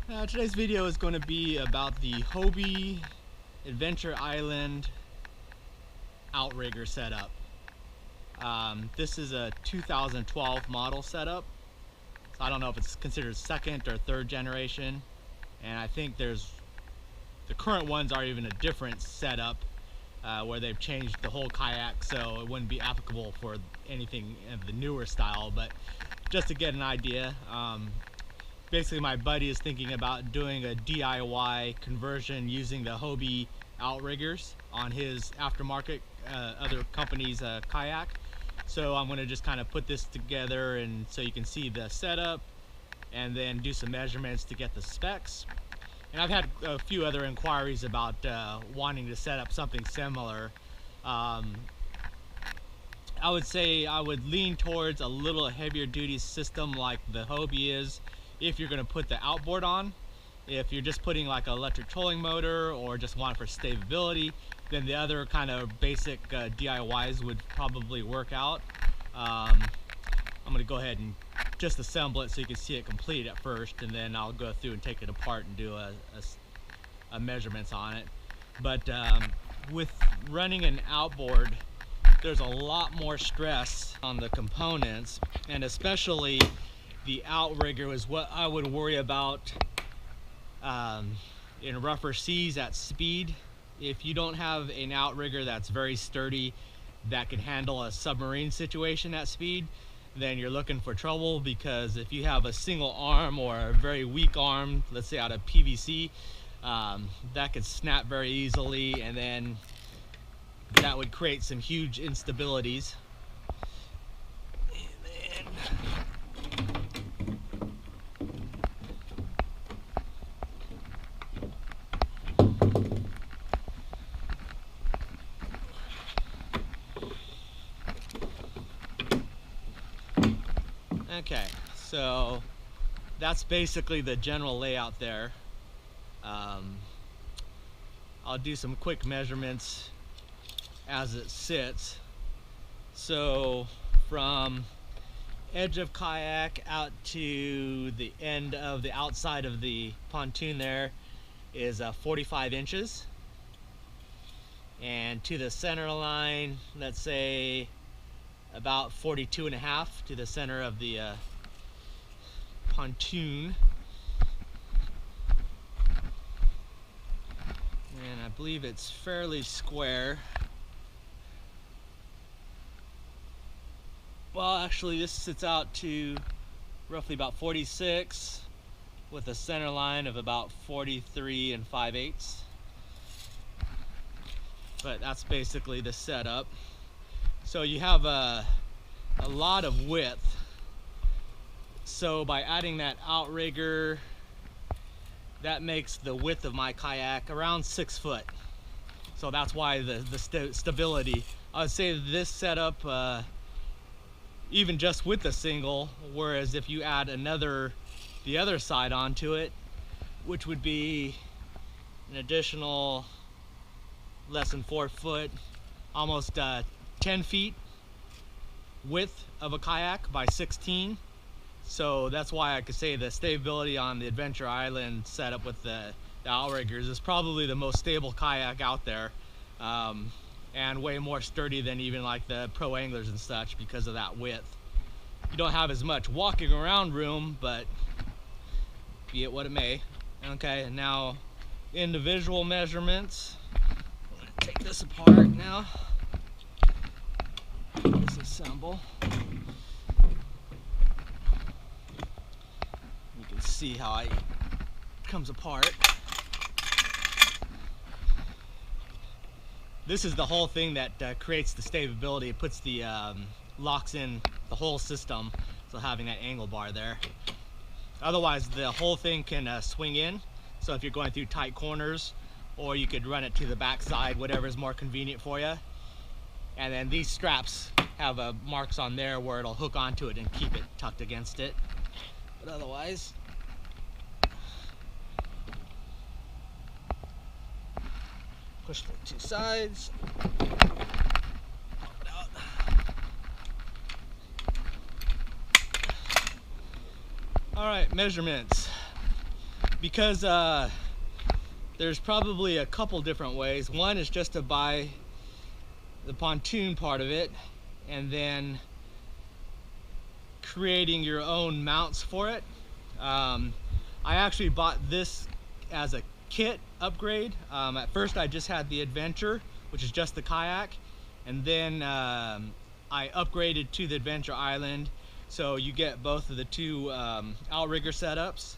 Today's video is going to be about the Hobie Adventure Island Outrigger setup. This is a 2012 model setup, so I don't know if it's considered second or third generation, and I think the current ones are even a different setup where they've changed the whole kayak, so it wouldn't be applicable for anything of the newer style. But just to get an idea, basically my buddy is thinking about doing a DIY conversion using the Hobie Outriggers on his aftermarket other company's kayak. So I'm going to just kind of put this together, and so you can see the setup and then do some measurements to get the specs. And I've had a few other inquiries about wanting to set up something similar. I would say I would lean towards a little heavier duty system like the Hobie is, if you're going to put the outboard on. If you're just putting like an electric trolling motor or just want it for stability, then the other kind of basic DIYs would probably work out. I'm going to go ahead and just assemble it so you can see it complete at first, and then I'll go through and take it apart and do a measurements on it. But with running an outboard, there's a lot more stress on the components, and especially the outrigger is what I would worry about in rougher seas at speed. If you don't have an outrigger that's very sturdy that can handle a submarine situation at speed, then you're looking for trouble, because if you have a single arm or a very weak arm, let's say out of PVC, that could snap very easily, and then that would create some huge instabilities. Okay, so that's basically the general layout there. I'll do some quick measurements as it sits. So from edge of kayak out to the end of the outside of the pontoon there is 45 inches. And to the center line, let's say about 42.5 to the center of the pontoon. And I believe it's fairly square. Well, actually this sits out to roughly about 46 with a center line of about 43 5/8. But that's basically the setup. So you have a lot of width. So by adding that outrigger, that makes the width of my kayak around 6 foot. So that's why the stability. I would say this setup, even just with the single, whereas if you add the other side onto it, which would be an additional less than 4 foot, almost 10 feet width of a kayak by 16. So that's why I could say the stability on the Adventure Island setup with the outriggers is probably the most stable kayak out there, and way more sturdy than even like the pro anglers and such, because of that width. You don't have as much walking around room, but be it what it may. Okay, and now individual measurements. I'm gonna take this apart now. Disassemble. You can see how it comes apart. This is the whole thing that creates the stability. It puts the locks in the whole system, so having that angle bar there. Otherwise the whole thing can swing in, so if you're going through tight corners, or you could run it to the back side, whatever is more convenient for you. And then these straps have marks on there where it'll hook onto it and keep it tucked against it. But otherwise, push the two sides. Pop it out. All right, measurements. because there's probably a couple different ways. One is just to buy the pontoon part of it and then creating your own mounts for it. I actually bought this as a kit upgrade. At first I just had the Adventure, which is just the kayak, and then I upgraded to the Adventure Island, so you get both of the two Outrigger setups.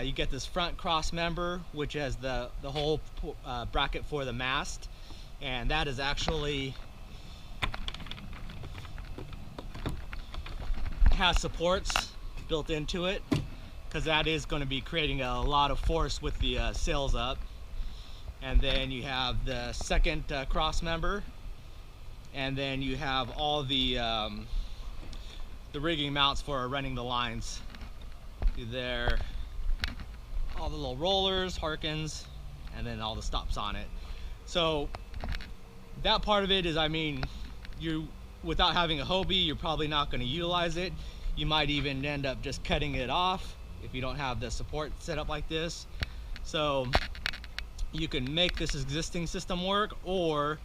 You get this front cross member, which has the whole bracket for the mast, and that is actually has supports built into it, because that is going to be creating a lot of force with the sails up. And then you have the second cross member, and then you have all the rigging mounts for running the lines through there, all the little rollers, harkins, and then all the stops on it. So that part of it is, I mean, you without having a Hobie, you're probably not going to utilize it. You might even end up just cutting it off if you don't have the support set up like this. So you can make this existing system work, or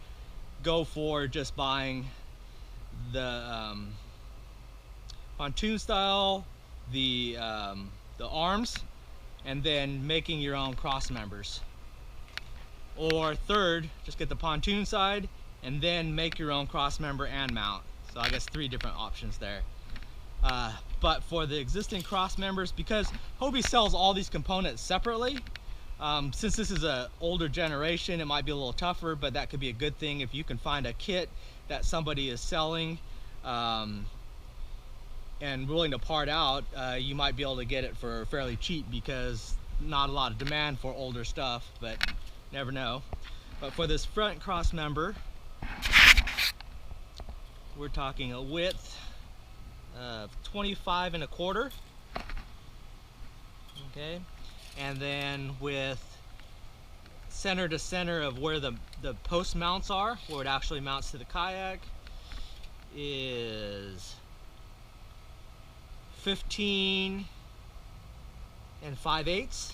go for just buying the pontoon style, the arms, and then making your own cross members. Or third, just get the pontoon side and then make your own cross member and mount. So I guess 3 different options there. But for the existing cross members, because Hobie sells all these components separately, since this is an older generation, it might be a little tougher, but that could be a good thing if you can find a kit that somebody is selling and willing to part out. You might be able to get it for fairly cheap, because not a lot of demand for older stuff, but never know. But for this front cross member, we're talking a width of 25 1/4. Okay, and then with center to center of where the post mounts are, where it actually mounts to the kayak, is 15 5/8.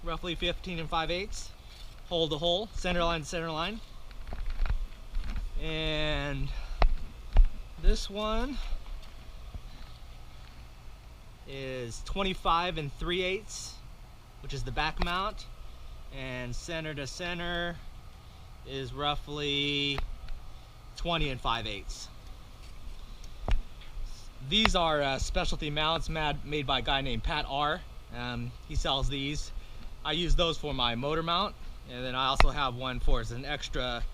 Roughly 15 5/8. Hole to hole, center line to center line. And this one is 25 3/8, which is the back mount, and center to center is roughly 20 5/8. These are specialty mounts made by a guy named Pat R. He sells these. I use those for my motor mount, and then I also have one for as an extra,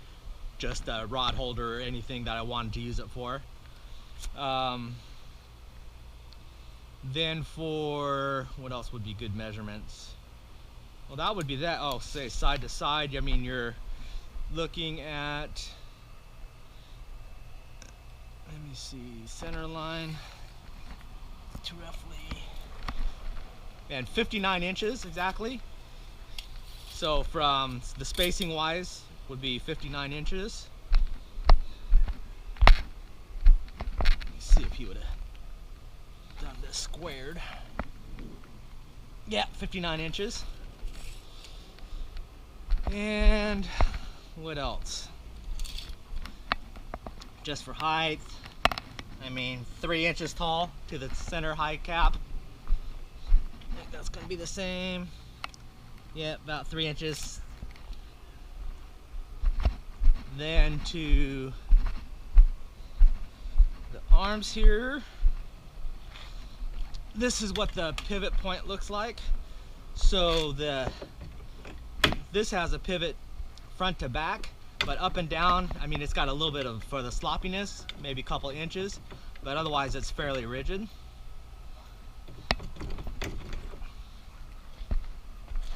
just a rod holder or anything that I wanted to use it for. Then for what else would be good measurements? Well, that would be that. Oh, say side to side. I mean, you're looking at, let me see, center line to roughly, and 59 inches exactly. So from the spacing wise would be 59 inches. Let's see if he would have done this squared. Yeah, 59 inches. And what else? Just for height, I mean, 3 inches tall to the center height cap. I think that's going to be the same. Yeah, about 3 inches. Then to the arms here, this is what the pivot point looks like. So this has a pivot front to back, but up and down, I mean, it's got a little bit of, for the sloppiness, maybe a couple inches, but otherwise it's fairly rigid.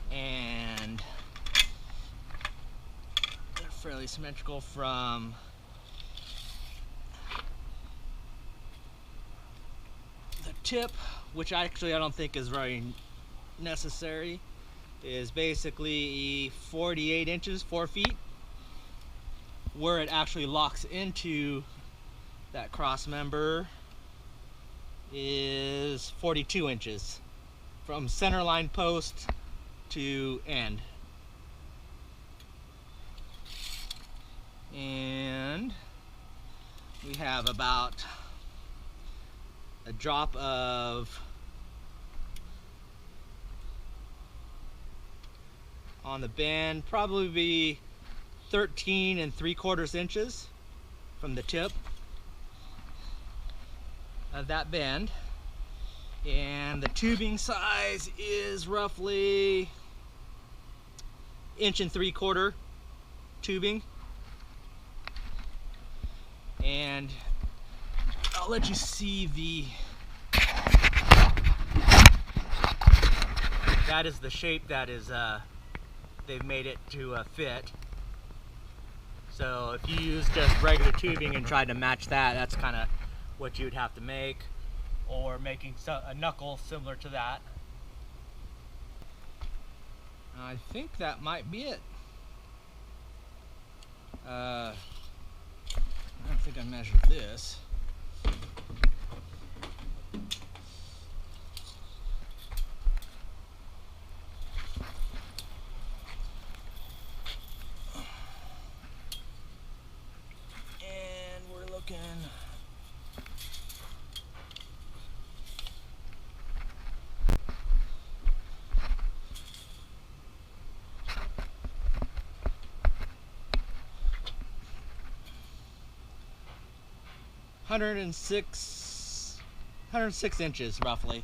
And they're fairly symmetrical from the tip, which actually I don't think is very necessary, is basically 48 inches, 4 feet, where it actually locks into that cross member is 42 inches from center line post to end. And we have about a drop of, on the bend, probably be 13 3/4 inches from the tip of that bend. And the tubing size is roughly 1 3/4 tubing. And I'll let you see that is the shape that is they've made it to fit. So if you use just regular tubing and tried to match that, that's kind of what you would have to make, or making a knuckle similar to that. I think that might be it. I don't think I measured this. And we're looking $106 inches roughly.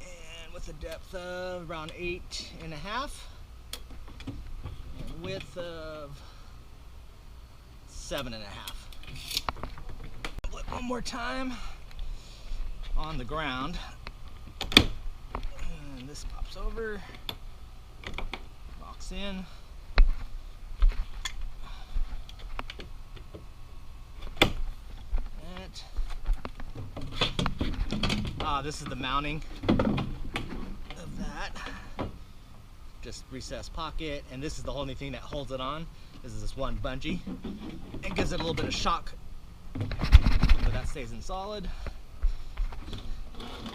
And with a depth of around 8.5 and width of 7.5. Flip one more time on the ground. And this pops over. In. This is the mounting of that. Just recessed pocket, and this is the only thing that holds it on. This is this one bungee. It gives it a little bit of shock, but that stays in solid.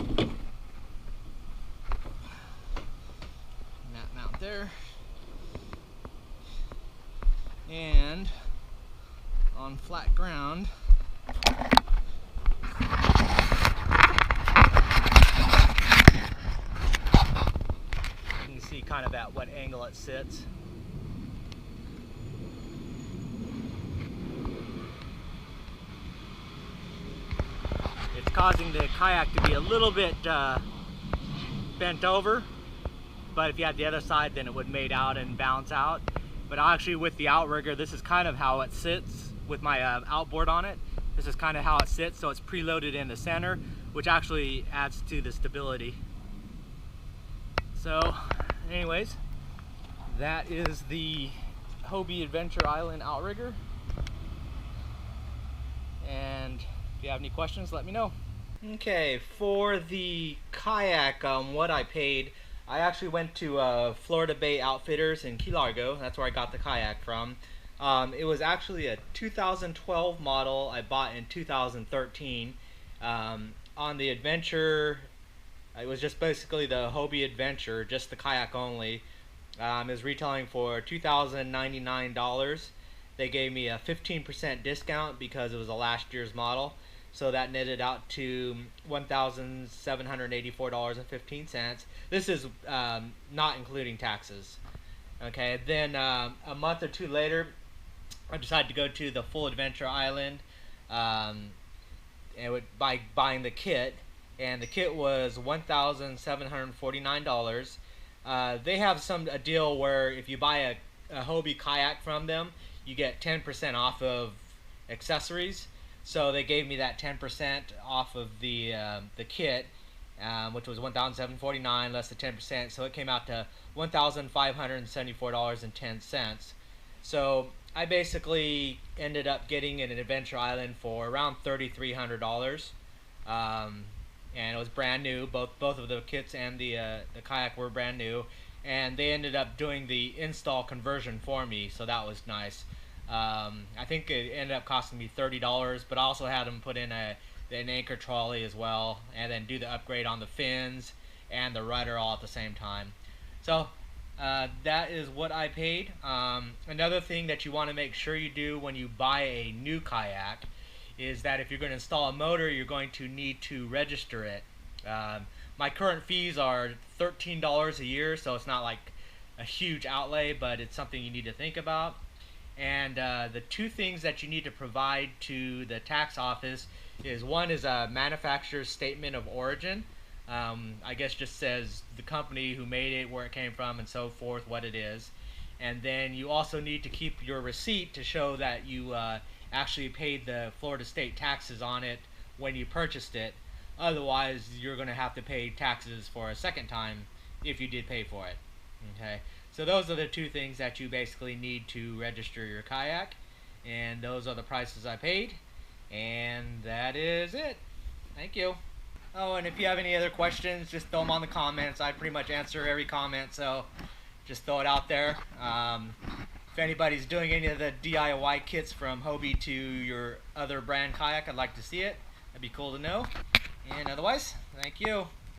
And that mount there. And on flat ground, you can see kind of at what angle it sits. It's causing the kayak to be a little bit bent over, but if you had the other side, then it would mate out and balance out. But actually with the Outrigger, this is kind of how it sits with my outboard on it. This is kind of how it sits, so it's preloaded in the center, which actually adds to the stability. So anyways, that is the Hobie Adventure Island Outrigger. And if you have any questions, let me know. Okay, for the kayak, what I paid, I actually went to Florida Bay Outfitters in Key Largo. That's where I got the kayak from. It was actually a 2012 model I bought in 2013. On the Adventure, it was just basically the Hobie Adventure, just the kayak only. It was retailing for $2,099. They gave me a 15% discount because it was a last year's model. So that netted out to $1,784.15. This is not including taxes. Okay, then a month or two later, I decided to go to the full Adventure Island and by buying the kit. And the kit was $1,749. They have a deal where if you buy a Hobie kayak from them, you get 10% off of accessories. So they gave me that 10% off of the kit, which was $1,749 less than 10%. So it came out to $1,574.10. So I basically ended up getting an Adventure Island for around $3,300, and it was brand new. Both of the kits and the kayak were brand new. and they ended up doing the install conversion for me, so that was nice. I think it ended up costing me $30, but I also had them put in an anchor trolley as well, and then do the upgrade on the fins and the rudder all at the same time. So that is what I paid. Another thing that you want to make sure you do when you buy a new kayak is that if you're going to install a motor, you're going to need to register it. My current fees are $13 a year, so it's not like a huge outlay, but it's something you need to think about. And the two things that you need to provide to the tax office is, one is a manufacturer's statement of origin. I guess just says the company who made it, where it came from, and so forth, what it is. And then you also need to keep your receipt to show that you actually paid the Florida state taxes on it when you purchased it. Otherwise, you're going to have to pay taxes for a second time if you did pay for it. Okay, so those are the two things that you basically need to register your kayak, and those are the prices I paid, and that is it. Thank you. Oh, and if you have any other questions, just throw them on the comments. I pretty much answer every comment, so just throw it out there. If anybody's doing any of the DIY kits from Hobie to your other brand kayak, I'd like to see it. That'd be cool to know. And otherwise, thank you.